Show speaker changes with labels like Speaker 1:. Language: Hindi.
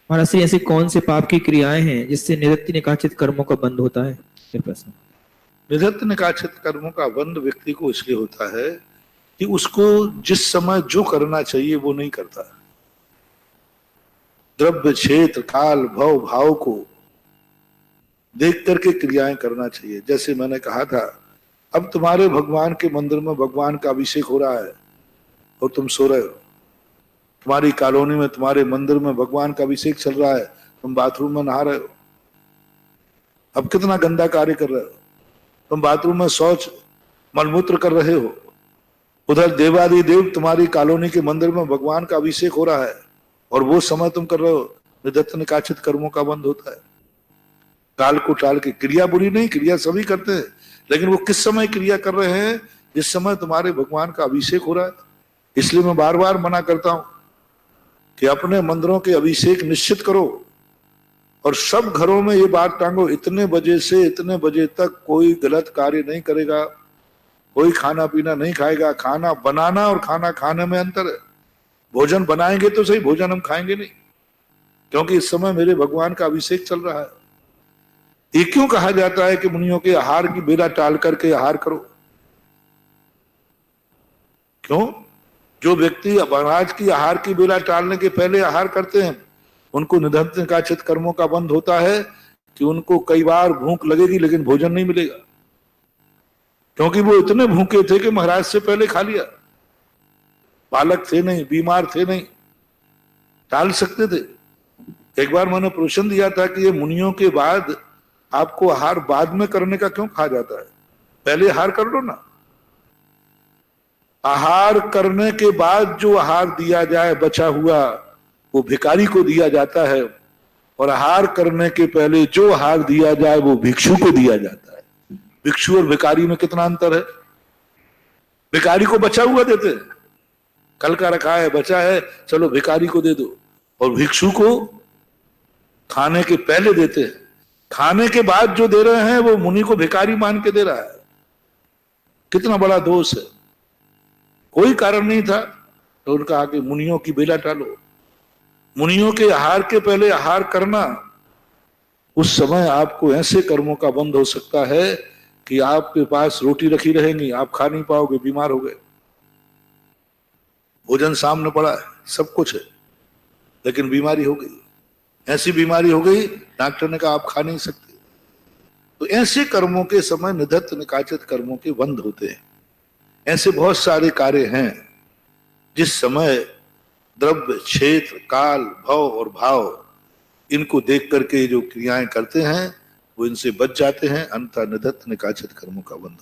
Speaker 1: महाराज श्री ऐसी कौन से पाप की क्रियाएं हैं जिससे निवृत्ति निकाचित कर्मों का बंध होता है? ये प्रश्न।
Speaker 2: निधत्त निकाचित कर्मों का बंध व्यक्ति को इसलिए होता है कि उसको जिस समय जो करना चाहिए वो नहीं करता। द्रव्य, क्षेत्र, काल, भव, भाव को देख करके क्रियाएं करना चाहिए। जैसे मैंने कहा था, अब तुम्हारे भगवान के मंदिर में भगवान का अभिषेक हो रहा है और तुम सो रहे हो। तुम्हारी कॉलोनी में, तुम्हारे मंदिर में भगवान का अभिषेक चल रहा है, तुम बाथरूम में नहा रहे हो। अब कितना गंदा कार्य कर रहे हो, तुम बाथरूम में शौच मलमूत्र कर रहे हो। उधर देवादि देव तुम्हारी कॉलोनी के मंदिर में भगवान का अभिषेक हो रहा है और वो समय तुम कर रहे हो। निधत्त निकाचित कर्मों का बंध होता है। काल को टाल के, क्रिया बुरी नहीं, क्रिया सभी करते हैं, लेकिन वो किस समय क्रिया कर रहे हैं? जिस समय तुम्हारे भगवान का अभिषेक हो रहा है। इसलिए मैं बार बार मना करता हूं कि अपने मंदिरों के अभिषेक निश्चित करो और सब घरों में ये बात टांगो, इतने बजे से इतने बजे तक कोई गलत कार्य नहीं करेगा, कोई खाना पीना नहीं खाएगा। खाना बनाना और खाना खाने में अंतर है। भोजन बनाएंगे तो सही, भोजन हम खाएंगे नहीं, क्योंकि इस समय मेरे भगवान का अभिषेक चल रहा है। ये क्यों कहा जाता है कि मुनियों के आहार की बेला टाल करके आहार करो? क्यों? जो व्यक्ति महाराज की आहार की बेला टालने के पहले आहार करते हैं, उनको निधत्त निकाचित कर्मों का बंध होता है कि उनको कई बार भूख लगेगी लेकिन भोजन नहीं मिलेगा, क्योंकि वो इतने भूखे थे कि महाराज से पहले खा लिया। बालक थे नहीं, बीमार थे नहीं, टाल सकते थे। एक बार मैंने प्रवचन दिया था कि ये मुनियों के बाद आपको आहार बाद में करने का क्यों कहा जाता है? पहले आहार कर लो ना। आहार करने के बाद जो आहार दिया जाए बचा हुआ, वो भिखारी को दिया जाता है, और आहार करने के पहले जो आहार दिया जाए वो भिक्षु को दिया जाता है। भिक्षु और भिखारी में कितना अंतर है? भिखारी को बचा हुआ देते हैं, कल का रखा है, बचा है, चलो भिखारी को दे दो। और भिक्षु को खाने के पहले देते हैं। खाने के बाद जो दे रहे हैं वो मुनि को भिखारी मान के दे रहा है। कितना बड़ा दोष है। कोई कारण नहीं था तो उनका आगे मुनियों की बेला टालो। मुनियों के आहार के पहले आहार करना, उस समय आपको ऐसे कर्मों का बंध हो सकता है कि आपके पास रोटी रखी रहेंगी, आप खा नहीं पाओगे, बीमार हो गए। भोजन सामने पड़ा है, सब कुछ है, लेकिन बीमारी हो गई। ऐसी बीमारी हो गई, डॉक्टर ने कहा आप खा नहीं सकते। तो ऐसे कर्मों के समय निधत्त निकाचित कर्मों के बंध होते हैं। ऐसे बहुत सारे कार्य हैं जिस समय द्रव्य, क्षेत्र, काल, भव और भाव, इनको देख करके जो क्रियाएं करते हैं वो इनसे बच जाते हैं, अंततः निधत्त निकाचित कर्मों का बंध